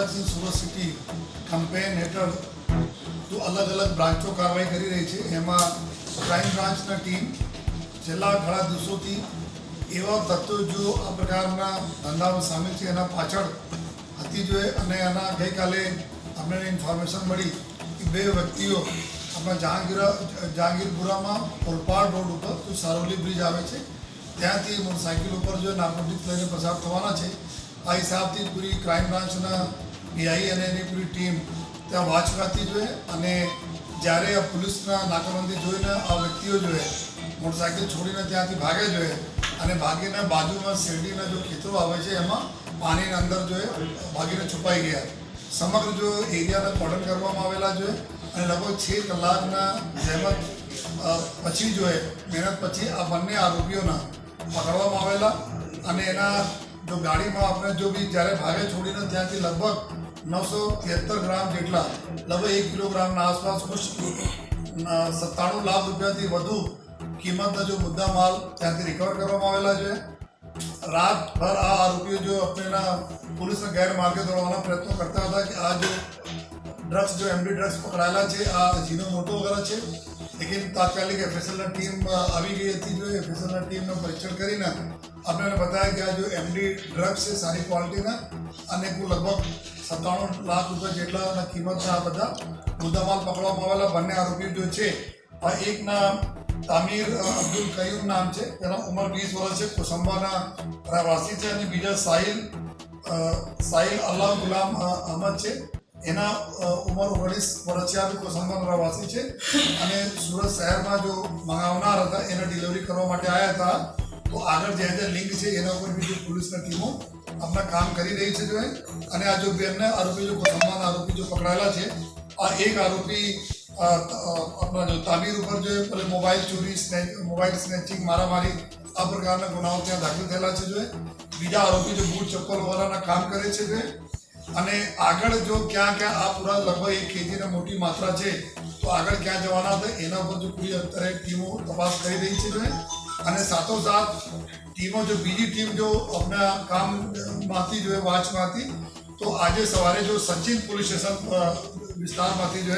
Drugs in Surat city campaign હેઠળ जो अलग अलग ब्रांचों कार्रवाई કરી રહી છે એમાં ક્રાઇમ બ્રાન્ચના ટીમ છેલ્લા ઘણા દિવસોથી એવા તત્વો જો આ પ્રકારના ધંધામાં સામેલ છે એના પાછળ હતી જોઈએ અને એના ગઈકાલે અમને ઇન્ફોર્મેશન મળી કે બે વ્યક્તિઓ આપણા જહાંગીરપુરામાં ઓલપાડ રોડ ઉપર જો સારોલી બ્રિજ આવે છે ત્યાંથી મોટરસાઇકલ ઉપર જો નાર્કોટિક્સ લઈને પસાર થવાના છે આ હિસાબથી પૂરી ક્રાઇમ બ્રાન્ચના પીઆઈ અને એની પૂરી ટીમ ત્યાં વાચ કરતી જોઈએ અને જ્યારે આ પોલીસના નાકાબંધી જોઈને આ વ્યક્તિઓ જોઈએ મોટરસાઇકલ છોડીને ત્યાંથી ભાગે જોઈએ અને ભાગીને બાજુમાં શેરડીના જો ખેતરો આવે છે એમાં પાણીની અંદર જોઈએ ભાગીને છુપાઈ ગયા સમગ્ર જો એરિયાને કોર્ડન કરવામાં આવેલા જોઈએ અને લગભગ 6 કલાકના જહેમત પછી જોઈએ મહેનત પછી આ બંને આરોપીઓના પકડવામાં આવેલા અને એના જો ગાડીમાં આપણે જો બી જ્યારે ભાગે છોડીને ત્યાંથી લગભગ 973 ગ્રામ જેટલા લગભગ 1 કિલોગ્રામના આસપાસ કુછ 97 લાખ રૂપિયાથી વધુ કિંમતના જો મુદ્દા માલ ત્યાંથી રિકવર કરવામાં આવેલા છે રાતભર આ આરોપીઓ જો આપણા પોલીસના ગેરમાર્ગે દોડવાના પ્રયત્નો કરતા હતા કે આ જો ડ્રગ્સ જો એમડી ડ્રગ્સ પકડાયેલા છે આ જીનો મોટો વગેરે છે લેકિન તાત્કાલિક એફએસએલના ટીમ આવી ગઈ હતી જો એફએસએલના ટીમનો પરીક્ષણ કરીને આપણને બતાવ્યા કે આ જો એમડી ડ્રગ્સ છે સારી ક્વોલિટીના અને કુલ લગભગ 97 લાખ રૂપિયા જેટલાના કિંમતના આ બધા મુદ્દામાલ પકડવામાં આવેલા બંને આરોપીઓ જો છે આ એકના તામીર અબ્દુલ કયુમ નામ છે તેનો ઉંમર 20 વર્ષ છે કોસંબાના રહેવાસી છે અને બીજા સાહિલ અલ્લાહ ગુલામ અહમદ છે એના ઉંમર 19 વર્ષ છે આ કોસંબાના રહેવાસી છે અને સુરત શહેરમાં જો મંગાવનાર હતા એને ડિલિવરી કરવા માટે આવ્યા હતા તો આગળ જે લિંક છે એના ઉપર બી પોલીસની ટીમો अपना काम કરી રહી છે જો અને આ જો બેને આરોપી જો કોસંબાના આરોપી જો પકડાયેલા છે આ એક આરોપી अपना जो तामीर ઉપર जो પેલે મોબાઈલ ચોરી મોબાઈલ સ્નેચિંગ મારામારી આ પ્રકારના ગુનાઓ ત્યાં દાખલ થયેલા છે જો બીજા આરોપી જો બૂટ ચપ્પલ વગેરેના કામ કરે છે જો અને આગળ જો ક્યાં ક્યાં આ પૂરા લગભગ 1 કેજીની મોટી માત્રા છે તો આગળ ક્યાં જવાના હતા એના ઉપર જો પૂરી અત્યારે ટીમો તપાસ કરી રહી છે જો અને સાથોસાથ ટીમો જો બીજી ટીમ જો अपना કામમાંથી જો વાચમાંથી તો આજે સવારે જો સચિન પોલીસ સ્ટેશન વિસ્તારમાંથી જો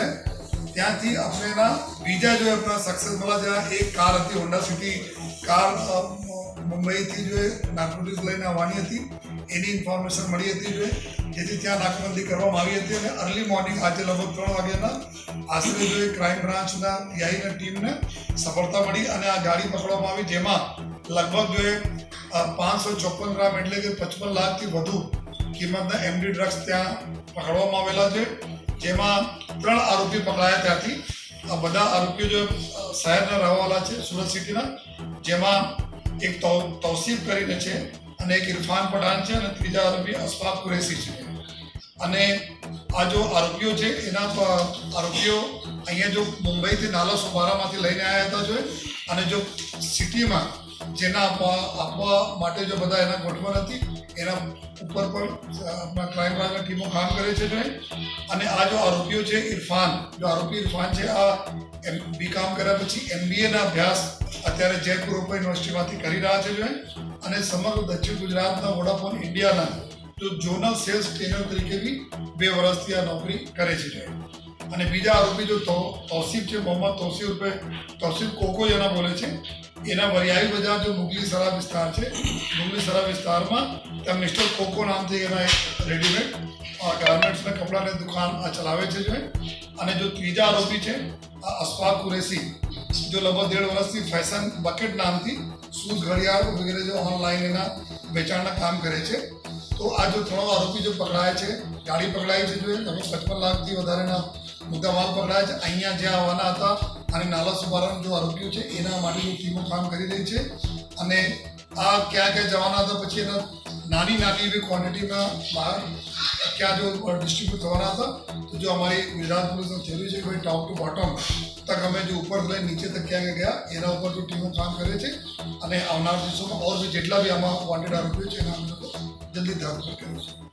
ત્યાંથી આપણેના બીજા જો આપણા સક્સેસ મળ્યા જ્યાં એક કાર હતી હોન્ડા સિટી કાર મુંબઈથી જો નાર્કોટિક્સ લઈને આવવાની હતી એની ઇન્ફોર્મેશન મળી હતી જો જેથી ત્યાં નાકાબંધી કરવામાં આવી હતી અને અર્લી મોર્નિંગ આજે લગભગ 3 વાગ્યાના આશરે જો ક્રાઇમ બ્રાન્ચના પીઆઈના ટીમને સફળતા મળી અને આ ગાડી પકડવામાં આવી જેમાં લગભગ જો 554 ગ્રામ એટલે કે 55 લાખથી વધુ કિંમતના એમડી ડ્રગ્સ ત્યાં પકડવામાં આવેલા છે જેમાં 3 આરોપી પકડાયા ત્યાંથી આ બધા આરોપીઓ જો શહેરના રહેવાવાળા છે સુરત સિટીના જેમાં એક તૌસીફ કરીને છે અને એક ઇરફાન પઠાણ છે અને ત્રીજા આરોપી અશફાક કુરેશી છે અને આ જો આરોપીઓ છે એના આરોપીઓ અહીંયા જો મુંબઈથી નાલા સોબારામાંથી લઈને આવ્યા હતા જો અને જો સિટીમાં જેના આપવા માટે જો બધા એના ગોઠવણ હતી એના ઉપર પણ આપણા ક્રાઇમ બ્રાન્ચની ટીમો કામ કરે છે જો અને આ જો આરોપીઓ છે ઇરફાન જો આરોપી ઇરફાન છે આ બીકોમ કર્યા પછી એમબીએના અભ્યાસ અત્યારે જયપુર ઓપન યુનિવર્સિટીમાંથી કરી રહ્યા છે જો અને સમગ્ર દક્ષિણ ગુજરાતના વોડાફોન ઇન્ડિયાના જો ઝોનલ સેલ્સ ટ્રેનર તરીકે બી 2 વર્ષથી આ નોકરી કરે છે જો અને બીજા આરોપી જો તૌસીફ છે મોહમ્મદ તૌસીફ કોકો જેના બોલે છે એના વરિયાળી બજાર જો મુગલી સરા વિસ્તાર છે મુગલી સરા વિસ્તારમાં ત્યાં મિસ્ટર કોકો નામથી એના એક રેડીમેડ ગાર્મેન્ટ્સના કપડાની દુકાન ચલાવે છે જો અને જો ત્રીજા આરોપી છે અશફાક કુરેશી જો લગભગ 1.5 વર્ષથી ફેશન બકેટ નામથી શૂઝ ઘડિયાળ વગેરે જો ઓનલાઈન એના વેચાણના કામ કરે છે તો આ જો 3 આરોપી જો પકડાયા છે ગાડી પકડાઈ છે જો લગભગ 55 લાખથી વધારેના મુદ્દામાલ પકડાયા છે અહીંયા જ્યાં આવવાના હતા અને નાલા સુબારાના જો આરોપીઓ છે એના માટે જો ટીમો કામ કરી રહી છે અને આ ક્યાં ક્યાં જવાના હતા પછી એના નાની એવી ક્વોન્ટિટીમાં બહાર ક્યાં જો ડિસ્ટ્રીબ્યુટ થવાના હતા તો જો અમારી ગુજરાત પોલીસનો જરૂરી છે કે ભાઈ ટોપ ટુ બોટમ તક અમે જો ઉપર લઈને નીચે તક ક્યાં ગયા એના ઉપર જો ટીમો કામ કરે છે અને આવનાર દિવસોમાં ઓર બી જેટલા બી આમાં વોન્ટેડ આરોપીઓ છે એના અમે લોકો જલ્દી ધરપકડ કરીશું.